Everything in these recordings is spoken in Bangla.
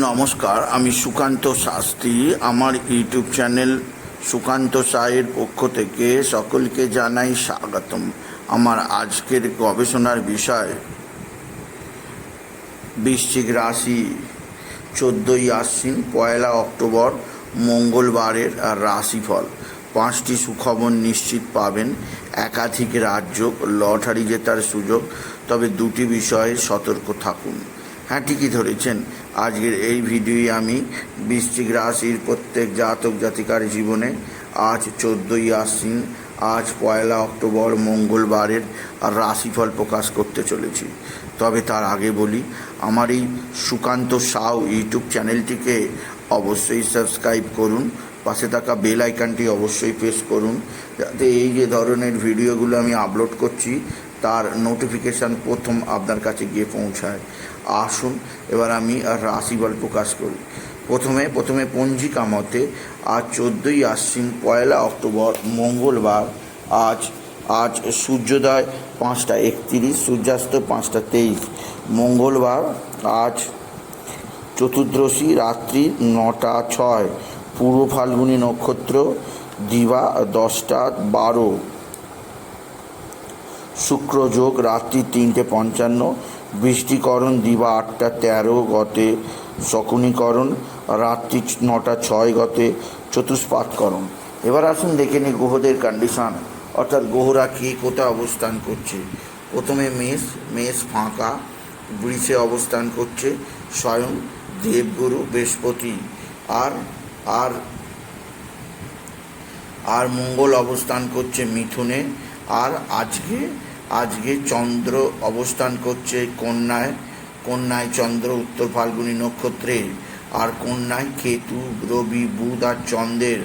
নমস্কার, আমি সুকান্ত শাস্ত্রী। আমার ইউটিউব চ্যানেল সুকান্ত সায়ের পক্ষ থেকে সকলকে জানাই স্বাগতম। আমার আজকের গবেষণার বিষয় বৃশ্চিক রাশি 14ই আশ্বিন 1 অক্টোবর মঙ্গলবারের রাশিফল। 5টি সুখবর নিশ্চিত পাবেন, একাধিক রাজ্য, লটারি জেতার সুযোগ, তবে 2টি বিষয়ে সতর্ক থাকুন। হ্যাঁ, ঠিকই ধরেছেন। আজকের এই ভিডিওয়ে আমি বৃশ্চিক রাশির প্রত্যেক জাতক জাতিকার জীবনে আজ 14ই আশ্বিন, আজ 1 অক্টোবর মঙ্গলবারের রাশিফল প্রকাশ করতে চলেছি। তবে তার আগে বলি, আমার এই সুকান্ত সাউ ইউটিউব চ্যানেলটিকে অবশ্যই সাবস্ক্রাইব করুন, পাশে থাকা বেল আইকনটি অবশ্যই প্রেস করুন, যাতে এই যে ধরনের ভিডিওগুলো আমি আপলোড করছি তার নোটিফিকেশান প্রথম আপনার কাছে গিয়ে পৌঁছায়। আসুন এবার আমি রাশিফল প্রকাশ করি। প্রথমে পঞ্জিকা মতে আজ 14ই আশ্বিন 1 অক্টোবর মঙ্গলবার। আজ সূর্যোদয় 5টা 31, সূর্যাস্ত 5টা 23 মঙ্গলবার। আজ চতুর্দশী রাত্রি 9টা 6, পূর্ব ফাল্গুনী নক্ষত্র, দিবা 10টা 12, শুক্রযোগ রাত্রি 3টে 55, বৃষ্টিকরণ দিবা 8টা 13 গতে, শকুনীকরণ রাত্রি 9টা 6 গতে, চতুষ্পাতকরণ। এবার আসুন দেখে নিই গ্রহদের কন্ডিশন, অর্থাৎ গ্রহরা কে কোথায় অবস্থান করছে। প্রথমে মেষ ফাঁকা, বৃষে অবস্থান করছে স্বয়ং দেবগুরু বৃহস্পতি। আর মঙ্গল অবস্থান করছে মিথুনে। আর আজকে চন্দ্র অবস্থান করছে কন্যায় চন্দ্র উত্তর ফাল্গুনী নক্ষত্রে। আর কন্যায় কেতু, রবি, বুধ আর চন্দ্রের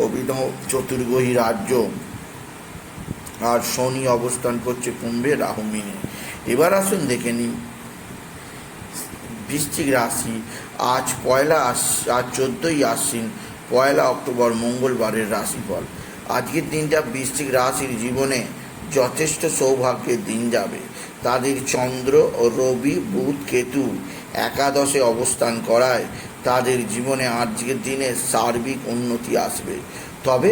অভিনব চতুর্গ্রহী রাজ্য। আর শনি অবস্থান করছে কুম্ভে, রাহু মিনে। এবার আসুন দেখে নিন বৃশ্চিক রাশি আজ 14ই আশ্বিন 1 অক্টোবর মঙ্গলবারের রাশিফল। আজকের দিনটা বৃশ্চিক রাশির জীবনে যথেষ্ট সৌভাগ্যের দিন যাবে। তাদের চন্দ্র ও রবি, বুধ, কেতু একাদশে অবস্থান করায় তাদের জীবনে আজকের দিনে সার্বিক উন্নতি আসবে। তবে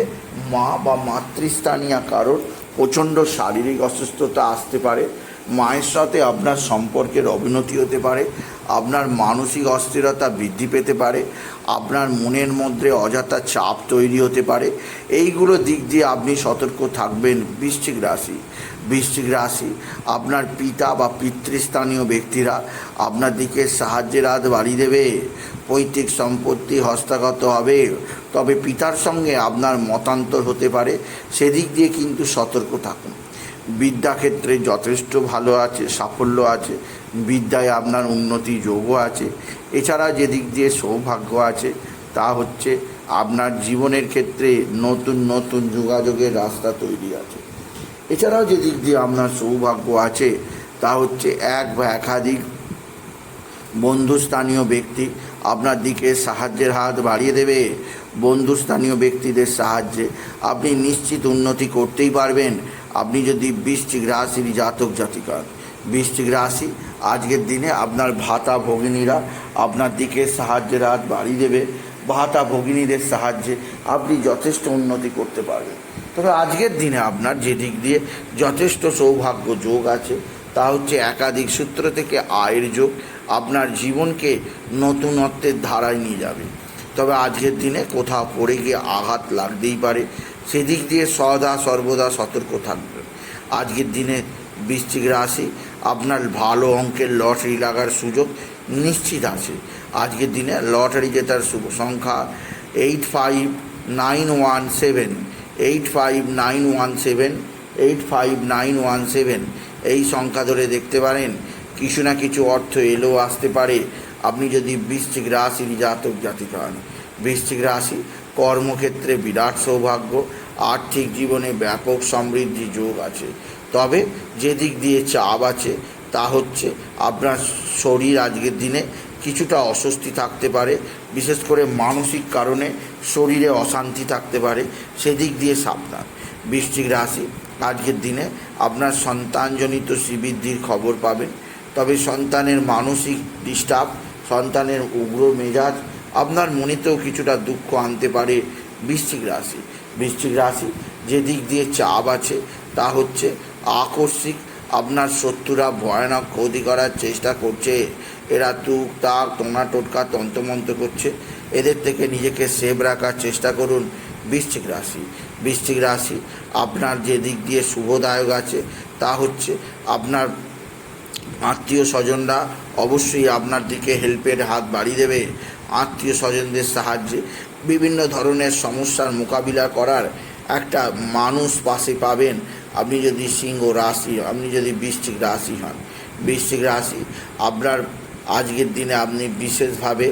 মা বা মাতৃস্থানীয় কারোর প্রচণ্ড শারীরিক অসুস্থতা আসতে পারে। মায়ের সাথে আপনার সম্পর্কের অবনতি হতে পারে, আপনার মানসিক অস্থিরতা বৃদ্ধি পেতে পারে, আপনার মনের মধ্যে অযথা চাপ তৈরি হতে পারে। এইগুলো দিক দিয়ে আপনি সতর্ক থাকবেন। বৃশ্চিক রাশি আপনার পিতা বা পিতৃস্থানীয় ব্যক্তিরা আপনার দিকে সাহায্যের হাত বাড়িয়ে দেবে। পৈতৃক সম্পত্তি হস্তগত হবে, তবে পিতার সঙ্গে আপনার মতান্তর হতে পারে, সেদিক দিয়ে কিন্তু সতর্ক থাকুন। বিদ্যাক্ষেত্রে যথেষ্ট ভালো আছে, সাফল্য আছে, বিদ্যায় আপনার উন্নতি যোগও আছে। এছাড়া যে দিক দিয়ে সৌভাগ্য আছে তা হচ্ছে আপনার জীবনের ক্ষেত্রে নতুন যোগাযোগের রাস্তা তৈরি আছে। এছাড়াও যে দিক দিয়ে আপনার সৌভাগ্য আছে তা হচ্ছে এক বা একাধিক বন্ধুস্থানীয় ব্যক্তি আপনার দিকে সাহায্যের হাত বাড়িয়ে দেবে। বন্ধুস্থানীয় ব্যক্তিদের সাহায্যে আপনি নিশ্চিত উন্নতি করতেই পারবেন। আপনি যদি বৃশ্চিক রাশির জাতক জাতিকা, বৃশ্চিক রাশি আজকের দিনে আপনার ভাতা ভগিনীরা আপনার দিকে সাহায্যের হাত বাড়িয়ে দেবে। ভাতা ভগিনীদের সাহায্যে আপনি যথেষ্ট উন্নতি করতে পারবেন। তবে আজকের দিনে আপনার যে দিক দিয়ে যথেষ্ট সৌভাগ্য যোগ আছে তা হচ্ছে একাধিক সূত্র থেকে আয়ের যোগ আপনার জীবনকে নতুনত্বের ধারায় নিয়ে যাবে। তবে আজকের দিনে কোথাও পড়ে গিয়ে আঘাত লাগতেই পারে, সেদিক দিয়ে সর্বদা সতর্ক থাকবেন। আজকের দিনে বৃশ্চিক রাশি আপনার ভালো অঙ্কের লটারি লাগার সুযোগ নিশ্চিত আছে। আজকের দিনে লটারি জেতার শুভ সংখ্যা 8591785917 এই সংখ্যা ধরে দেখতে পারেন। কিছু না কিছু অর্থ এলেও আসতে পারে আপনি যদি বৃশ্চিক রাশির জাতক জাতিকা হন। বৃশ্চিক রাশি কর্মক্ষেত্রে বিরাট সৌভাগ্য, আর্থিক জীবনে ব্যাপক সমৃদ্ধি যোগ আছে। তবে যে দিক দিয়ে চাপ আছে তা হচ্ছে আপনার শরীর আজকের দিনে কিছুটা অস্বস্তি থাকতে পারে, বিশেষ করে মানসিক কারণে শরীরে অশান্তি থাকতে পারে, সেদিক দিয়ে সাবধান। বৃশ্চিক রাশি আজকের দিনে আপনার সন্তানজনিত শ্রীবৃদ্ধির খবর পাবেন, তবে সন্তানের মানসিক ডিস্টার্ব সন্তানের উগ্র মেজাজ আপনার মনেতেও কিছুটা দুঃখ আনতে পারে। বৃশ্চিক রাশি, বৃশ্চিক রাশি যে দিক দিয়ে চাপ আছে তা হচ্ছে আকস্মিক আপনার শত্রুরা ভয়ানক ক্ষতি করার চেষ্টা করছে। এরা তুক তাক টোনা টোটকা তন্ত্রমন্ত্র করছে, এদের থেকে নিজেকে সেভ রাখার চেষ্টা করুন। বৃশ্চিক রাশি, বৃশ্চিক রাশি আপনার যে দিক দিয়ে শুভদায়ক আছে তা হচ্ছে আপনার আত্মীয় স্বজনরা অবশ্যই আপনার দিকে হেল্পের হাত বাড়িয়ে দেবে। আত্মীয় স্বজনদের সাহায্যে বিভিন্ন ধরনের সমস্যার মোকাবিলা করার একটা মানুষ পাশে পাবেন। আপনি যদি সিংহ রাশি, আপনি যদি বৃশ্চিক রাশি হন, বৃশ্চিক রাশি আপনার আজকের দিনে আপনি বিশেষভাবে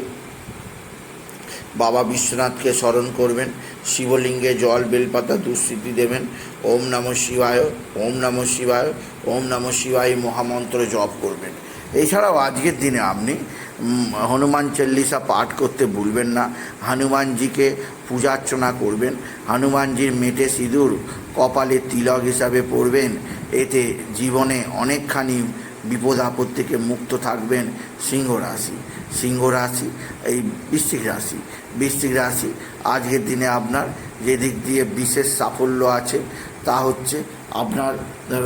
বাবা বিশ্বনাথকে স্মরণ করবেন, শিবলিঙ্গে জল বেলপাতা দুঃস্মৃতি দেবেন, ওম নমঃ শিবায়, ওম নমঃ শিবায়, ওম নমঃ শিবায় মহামন্ত্র জপ করবেন। এছাড়াও আজকের দিনে আপনি হনুমান চল্লিশা পাঠ করতে ভুলবেন না। হনুমানজিকে পূজার্চনা করবেন, হনুমানজির মেটে সিঁদুর কপালে তিলক হিসাবে পরবেন। এতে জীবনে অনেকখানি বিপদ আপদ থেকে মুক্ত থাকবেন। সিংহ রাশি, সিংহ রাশি এই বৃশ্চিক রাশি, বৃশ্চিক রাশি আজকের দিনে আপনার যে দিক দিয়ে বিশেষ সাফল্য আছে তা হচ্ছে আপনার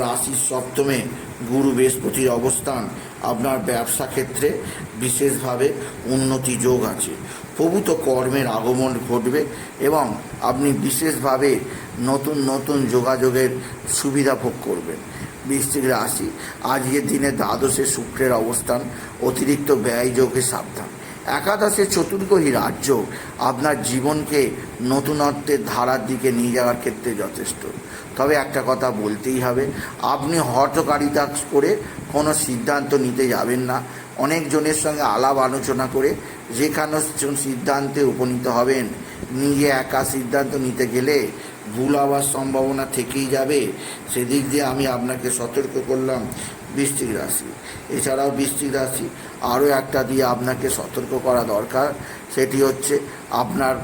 রাশির সপ্তমে গুরু বৃহস্পতির অবস্থান। আপনার ব্যবসা ক্ষেত্রে বিশেষভাবে উন্নতি যোগ আছে, প্রভূত কর্মের আগমন ঘটবে এবং আপনি বিশেষভাবে নতুন নতুন যোগাযোগের সুবিধা ভোগ করবেন। বৃশ্চিক রাশি আজকের দিনে দ্বাদশে শুক্রের অবস্থান, অতিরিক্ত ব্যয় যোগে সাবধান। একাদশে চতুর্গ্রহী রাজ্য আপনার জীবনকে নতুনত্বের ধারার দিকে নিয়ে যাওয়ার ক্ষেত্রে যথেষ্ট। তবে একটা কথা বলতেই হবে, আপনি হঠকারিতা করে কোনো সিদ্ধান্ত নিতে যাবেন না। অনেকজনের সঙ্গে আলাপ আলোচনা করে যেখানে সিদ্ধান্তে উপনীত হবেন। নিজে একা সিদ্ধান্ত নিতে গেলে ভুল হওয়ার সম্ভাবনা থেকেই যাবে, সেদিক দিয়ে আমি আপনাকে সতর্ক করলাম। বৃশ্চিক রাশি, এছাড়াও বৃশ্চিক রাশি আরও একটা দিয়ে আপনাকে সতর্ক করা দরকার, সেটি হচ্ছে আপনার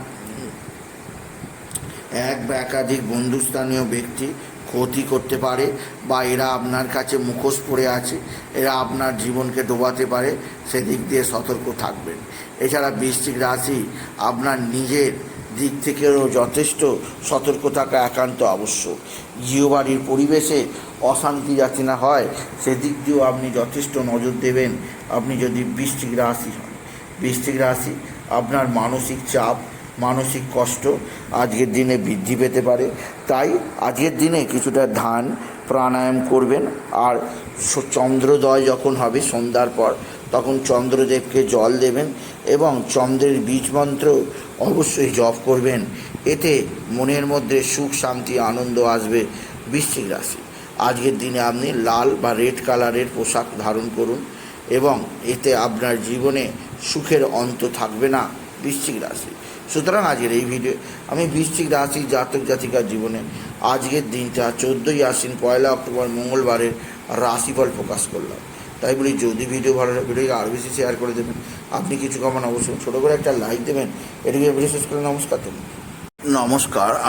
এক বা একাধিক বন্ধুস্থানীয় ব্যক্তি ক্ষতি করতে পারে বা এরা আপনার কাছে মুখোশ পড়ে আছে, এরা আপনার জীবনকে ডোবাতে পারে, সেদিক দিয়ে সতর্ক থাকবেন। এছাড়া বৃশ্চিক রাশি আপনার নিজের দিক থেকেও যথেষ্ট সতর্ক থাকা একান্ত আবশ্যক। গৃহবাড়ির পরিবেশে অশান্তি যাতে না হয় সেদিক দিয়েও আপনি যথেষ্ট নজর দেবেন। আপনি যদি বৃশ্চিক রাশি হন, বৃশ্চিক রাশি আপনার মানসিক চাপ, মানসিক কষ্ট আজকের দিনে বৃদ্ধি পেতে পারে। তাই আজকের দিনে কিছুটা ধ্যান প্রাণায়াম করবেন। আর চন্দ্রোদয় যখন হবে সন্ধ্যার পর, তখন চন্দ্রদেবকে জল দেবেন এবং চন্দ্রের বীজ মন্ত্র অবশ্যই জপ করবেন। এতে মনের মধ্যে সুখ শান্তি আনন্দ আসবে। বৃশ্চিক রাশি আজকের দিনে আপনি লাল বা রেড কালারের পোশাক ধারণ করুন এবং এতে আপনার জীবনে সুখের অন্ত থাকবে না। বৃশ্চিক রাশি, সুতরাং আজকের এই ভিডিও আমি বৃশ্চিক রাশি জাতক জাতিকার জীবনে আজকের দিনটা 14ই আশ্বিন 1 অক্টোবর মঙ্গলবারের রাশিফল প্রকাশ করলাম। তাই বলি, যদি ভিডিও ভালো লাগে ভিডিওকে আরও বেশি শেয়ার করে দেবেন। আপনি কিছু কমান অবশ্যই ছোটো করে একটা লাইক দেবেন। এটিকে বিশেষ করে নমস্কার। নমস্কার।